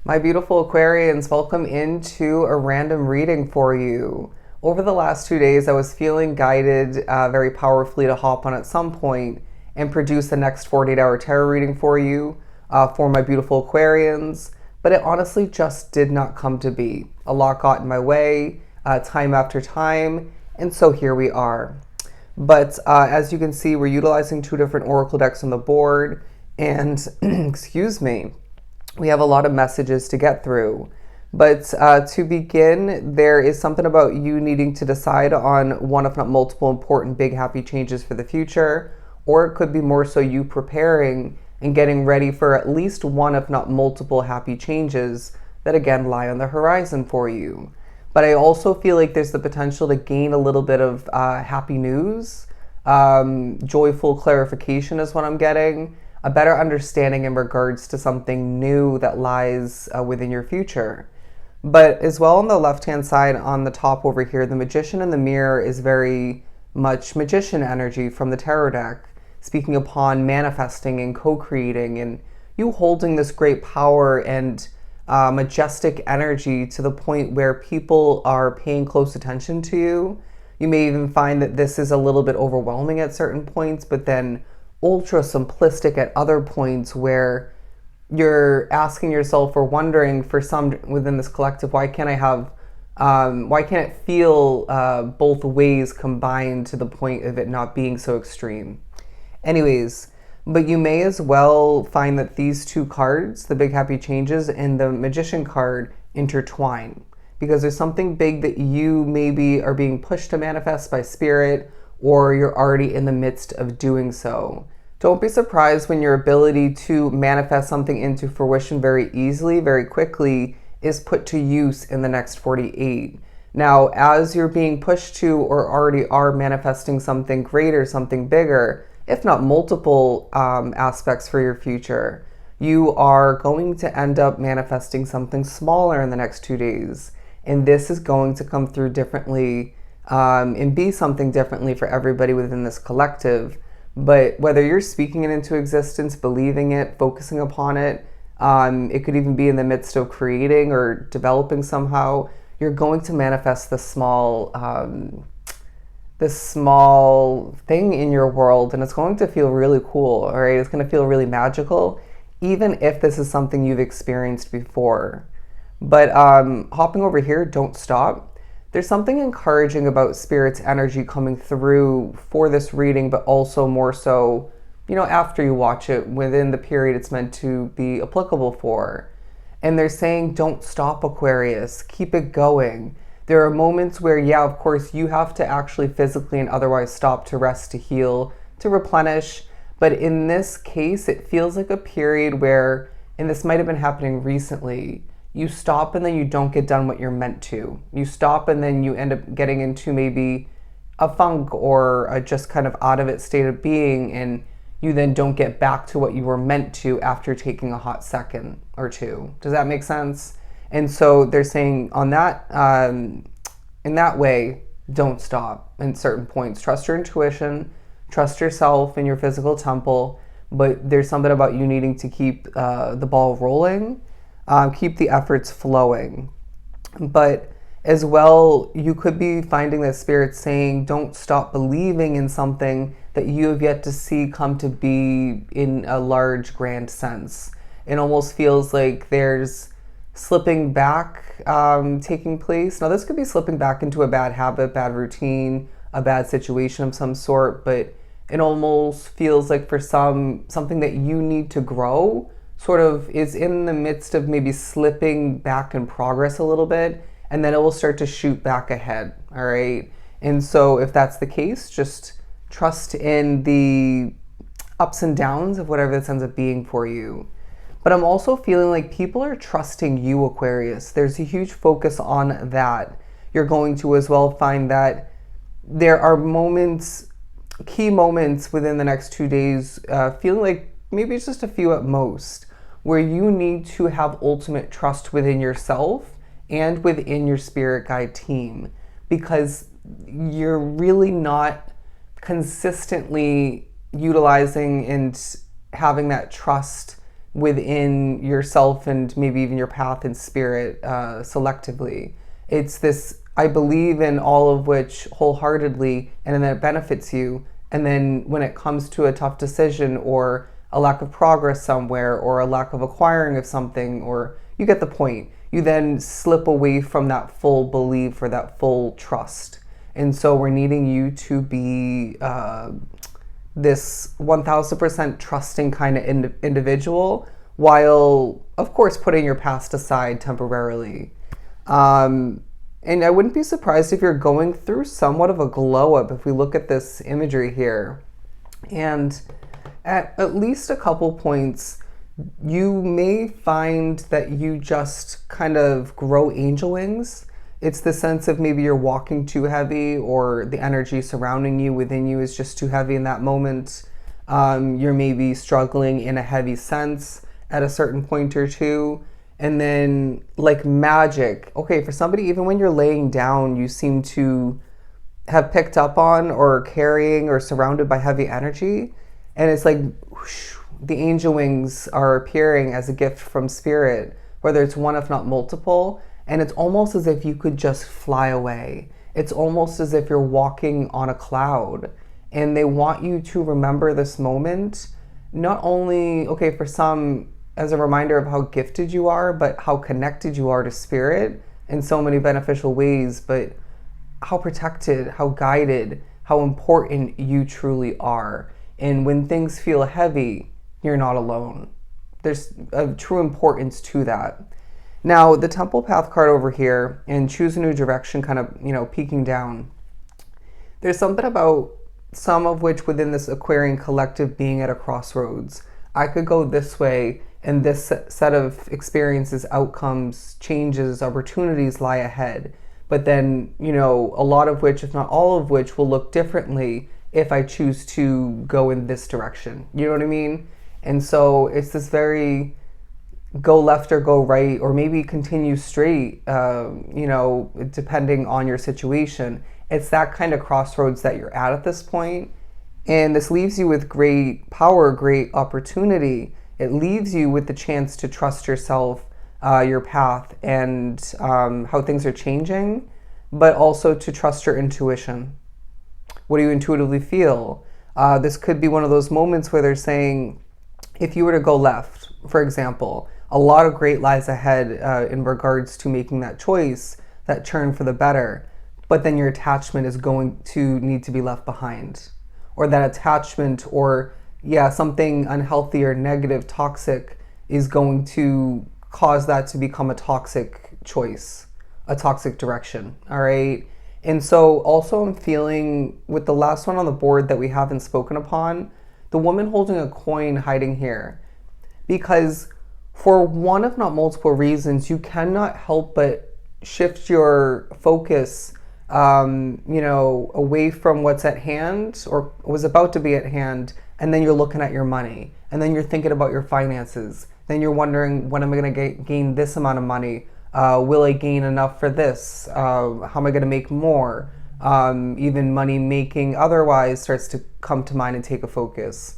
My beautiful Aquarians, welcome into a random reading for you. Over the last 2 days, I was feeling guided very powerfully to hop on at some point and produce the next 48-hour tarot reading for you for my beautiful Aquarians, but it honestly just did not come to be. A lot got in my way, time after time, and so here we are. But as you can see, we're utilizing two different oracle decks on the board, and excuse me, we have a lot of messages to get through. But to begin, there is something about you needing to decide on one, if not multiple, important big happy changes for the future, or it could be more so you preparing and getting ready for at least one, if not multiple, happy changes that again lie on the horizon for you. But I also feel like there's the potential to gain a little bit of happy news. Joyful clarification is what I'm getting. A better understanding in regards to something new that lies within your future. But as well, on the left-hand side, on the top over here, the Magician in the Mirror is very much magician energy from the tarot deck, speaking upon manifesting and co-creating, and you holding this great power and majestic energy to the point where people are paying close attention to you. You may even find that this is a little bit overwhelming at certain points, but then ultra simplistic at other points where you're asking yourself or wondering, for some within this collective, why can't it feel both ways combined to the point of it not being so extreme? Anyways, but you may as well find that these two cards, the Big Happy Changes and the Magician card, intertwine, because there's something big that you maybe are being pushed to manifest by spirit, or you're already in the midst of doing so. Don't be surprised when your ability to manifest something into fruition very easily, very quickly, is put to use in the next 48. Now, as you're being pushed to or already are manifesting something greater, something bigger, if not multiple aspects for your future, you are going to end up manifesting something smaller in the next 2 days. And this is going to come through differently and be something differently for everybody within this collective. But whether you're speaking it into existence, believing it, focusing upon it, it could even be in the midst of creating or developing somehow, you're going to manifest this small thing in your world, and it's going to feel really cool, all right? It's going to feel really magical, even if this is something you've experienced before. But hopping over here, don't stop. There's something encouraging about Spirit's energy coming through for this reading, but also more so, after you watch it, within the period it's meant to be applicable for. And they're saying, don't stop, Aquarius. Keep it going. There are moments where, yeah, of course, you have to actually physically and otherwise stop to rest, to heal, to replenish. But in this case, it feels like a period where, and this might have been happening recently, you stop and then you don't get done what you're meant to. You stop and then you end up getting into maybe a funk or a just kind of out of it state of being, and you then don't get back to what you were meant to after taking a hot second or two. Does that make sense? And so they're saying on that, in that way, don't stop in certain points. Trust your intuition, trust yourself in your physical temple, but there's something about you needing to keep the ball rolling. Keep the efforts flowing. But as well, you could be finding that Spirit saying, don't stop believing in something that you have yet to see come to be in a large, grand sense. It almost feels like there's slipping back taking place. Now, this could be slipping back into a bad habit, bad routine, a bad situation of some sort, but it almost feels like for something that you need to grow sort of is in the midst of maybe slipping back in progress a little bit, and then it will start to shoot back ahead, all right? And so if that's the case, just trust in the ups and downs of whatever this ends up being for you. But I'm also feeling like people are trusting you, Aquarius. There's a huge focus on that. You're going to as well find that there are moments, key moments within the next 2 days, feeling like maybe it's just a few at most, where you need to have ultimate trust within yourself and within your spirit guide team, because you're really not consistently utilizing and having that trust within yourself and maybe even your path and spirit selectively. It's this, I believe in all of which wholeheartedly, and then it benefits you. And then when it comes to a tough decision or a lack of progress somewhere or a lack of acquiring of something, or you get the point, you then slip away from that full belief or that full trust. And so we're needing you to be this 1000% trusting kind of individual, while of course putting your past aside temporarily. And I wouldn't be surprised if you're going through somewhat of a glow up if we look at this imagery here. And at least a couple points, you may find that you just kind of grow angel wings. It's the sense of maybe you're walking too heavy, or the energy surrounding you within you is just too heavy in that moment. You're maybe struggling in a heavy sense at a certain point or two. And then, like magic, okay, for somebody, even when you're laying down, you seem to have picked up on or carrying or surrounded by heavy energy. And it's like whoosh, the angel wings are appearing as a gift from spirit, whether it's one, if not multiple. And it's almost as if you could just fly away. It's almost as if you're walking on a cloud. And they want you to remember this moment, not only, okay, for some, as a reminder of how gifted you are, but how connected you are to spirit in so many beneficial ways, but how protected, how guided, how important you truly are. And when things feel heavy, you're not alone. There's a true importance to that. Now, the Temple Path card over here, and choose a new direction, kind of, peeking down. There's something about some of which within this Aquarian collective being at a crossroads. I could go this way, and this set of experiences, outcomes, changes, opportunities lie ahead. But then, a lot of which, if not all of which, will look differently if I choose to go in this direction. You know what I mean? And so it's this very go left or go right, or maybe continue straight, depending on your situation. It's that kind of crossroads that you're at this point. And this leaves you with great power, great opportunity. It leaves you with the chance to trust yourself, your path, and how things are changing, but also to trust your intuition. What do you intuitively feel? This could be one of those moments where they're saying, if you were to go left, for example, a lot of great lies ahead in regards to making that choice, that turn for the better, but then your attachment is going to need to be left behind. Or that attachment, or something unhealthy or negative, toxic, is going to cause that to become a toxic choice, a toxic direction, all right? And so also I'm feeling with the last one on the board that we haven't spoken upon, the woman holding a coin hiding here. Because for one, if not multiple reasons, you cannot help but shift your focus away from what's at hand or was about to be at hand, and then you're looking at your money, and then you're thinking about your finances. Then you're wondering, when am I going to gain this amount of money? Will I gain enough for this? How am I going to make more? Even money making otherwise starts to come to mind and take a focus.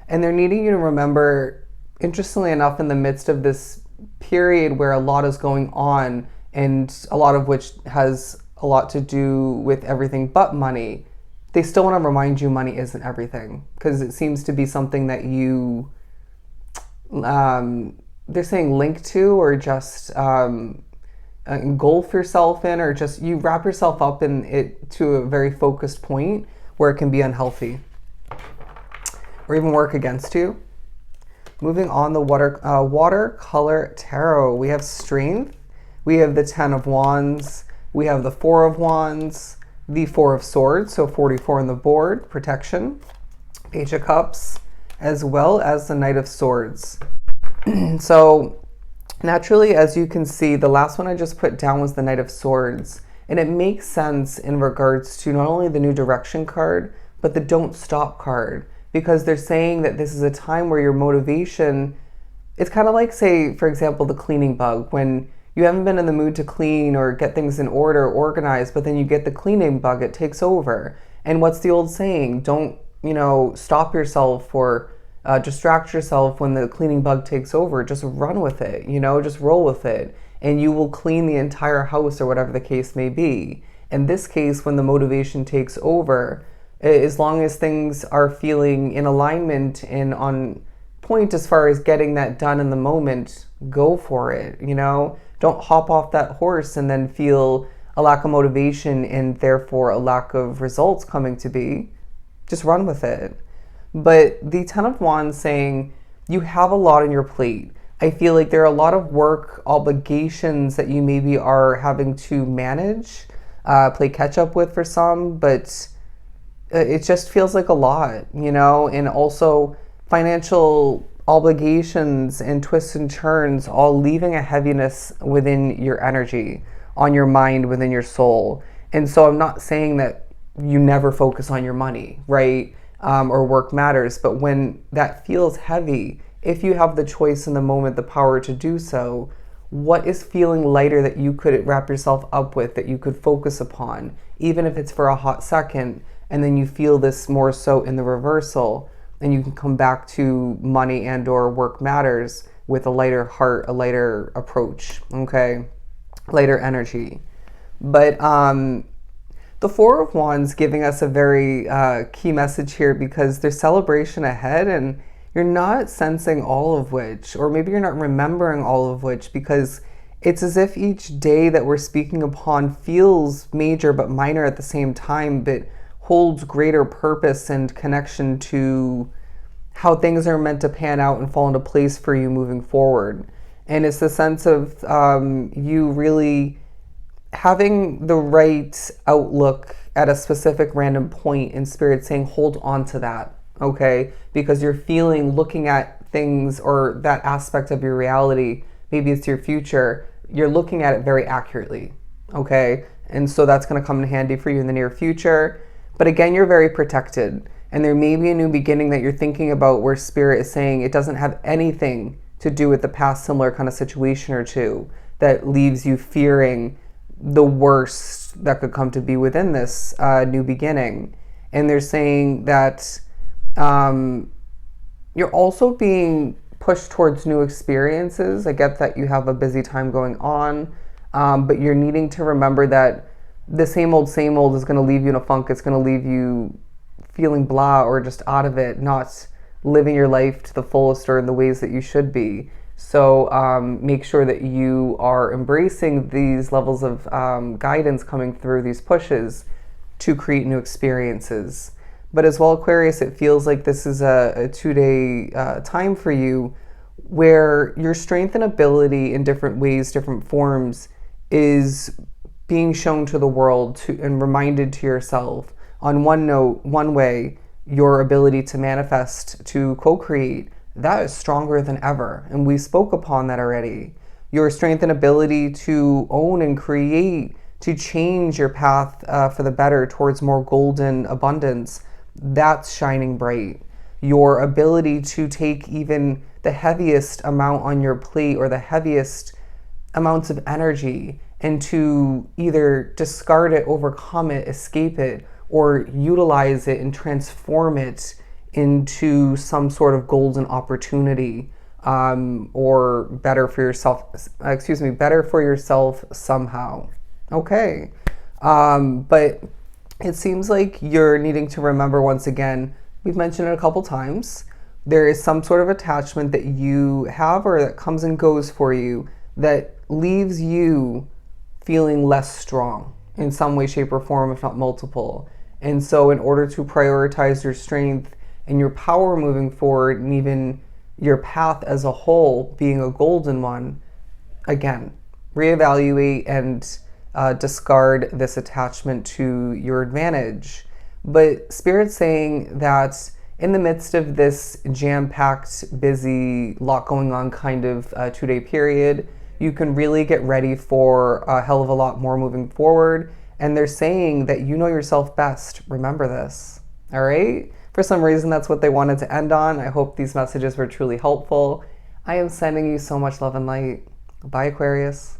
And they're needing you to remember, interestingly enough, in the midst of this period where a lot is going on, and a lot of which has a lot to do with everything but money, they still want to remind you money isn't everything, because it seems to be something that you, they're saying link to, or just engulf yourself in, or just you wrap yourself up in it to a very focused point where it can be unhealthy or even work against you. Moving on, the watercolor tarot. We have strength. We have the 10 of Wands. We have the 4 of Wands, the 4 of Swords, so 44 on the board, protection, Page of Cups, as well as the Knight of Swords. So naturally, as you can see, the last one I just put down was the Knight of Swords. And it makes sense in regards to not only the New Direction card, but the Don't Stop card. Because they're saying that this is a time where your motivation, it's kind of like, say, for example, the cleaning bug. When you haven't been in the mood to clean or get things in order, organized, but then you get the cleaning bug, it takes over. And what's the old saying? Don't, stop yourself, or distract yourself when the cleaning bug takes over. Just run with it, just roll with it. And you will clean the entire house or whatever the case may be. In this case, when the motivation takes over, as long as things are feeling in alignment and on point as far as getting that done in the moment, go for it. Don't hop off that horse and then feel a lack of motivation and therefore a lack of results coming to be. Just run with it. But the Ten of Wands saying you have a lot on your plate. I feel like there are a lot of work obligations that you maybe are having to manage, play catch up with for some, but it just feels like a lot, and also financial obligations and twists and turns all leaving a heaviness within your energy, on your mind, within your soul. And so I'm not saying that you never focus on your money, right? Or work matters, but when that feels heavy, if you have the choice in the moment, the power to do so, what is feeling lighter that you could wrap yourself up with, that you could focus upon, even if it's for a hot second, and then you feel this more so in the reversal, and you can come back to money and or work matters with a lighter heart, a lighter approach, okay? Lighter energy. But the Four of Wands giving us a very key message here, because there's celebration ahead and you're not sensing all of which, or maybe you're not remembering all of which, because it's as if each day that we're speaking upon feels major but minor at the same time, but holds greater purpose and connection to how things are meant to pan out and fall into place for you moving forward. And it's the sense of you really having the right outlook at a specific random point in spirit saying, hold on to that, okay? Because you're looking at things or that aspect of your reality, maybe it's your future, you're looking at it very accurately, okay? And so that's going to come in handy for you in the near future. But again, you're very protected. And there may be a new beginning that you're thinking about where spirit is saying it doesn't have anything to do with the past similar kind of situation or two that leaves you fearing the worst that could come to be within this new beginning. And they're saying that you're also being pushed towards new experiences. I get that you have a busy time going on, but you're needing to remember that the same old is going to leave you in a funk. It's going to leave you feeling blah or just out of it, not living your life to the fullest or in the ways that you should be. So make sure that you are embracing these levels of guidance coming through, these pushes to create new experiences. But as well, Aquarius, it feels like this is a 2-day time for you where your strength and ability in different ways, different forms, is being shown to the world and reminded to yourself. On one note, one way, your ability to manifest, to co-create, that is stronger than ever. And we spoke upon that already. Your strength and ability to own and create, to change your path for the better towards more golden abundance, that's shining bright. Your ability to take even the heaviest amount on your plate or the heaviest amounts of energy and to either discard it, overcome it, escape it, or utilize it and transform it into some sort of golden opportunity, or better for yourself somehow. Okay. But it seems like you're needing to remember, once again, we've mentioned it a couple times, there is some sort of attachment that you have or that comes and goes for you that leaves you feeling less strong in some way, shape, or form, if not multiple. And so in order to prioritize your strength and your power moving forward, and even your path as a whole being a golden one, again, reevaluate and discard this attachment to your advantage. But Spirit's saying that in the midst of this jam-packed, busy, lot going on kind of 2-day period, you can really get ready for a hell of a lot more moving forward. And they're saying that you know yourself best. Remember this, all right? For some reason, that's what they wanted to end on. I hope these messages were truly helpful. I am sending you so much love and light. Bye, Aquarius.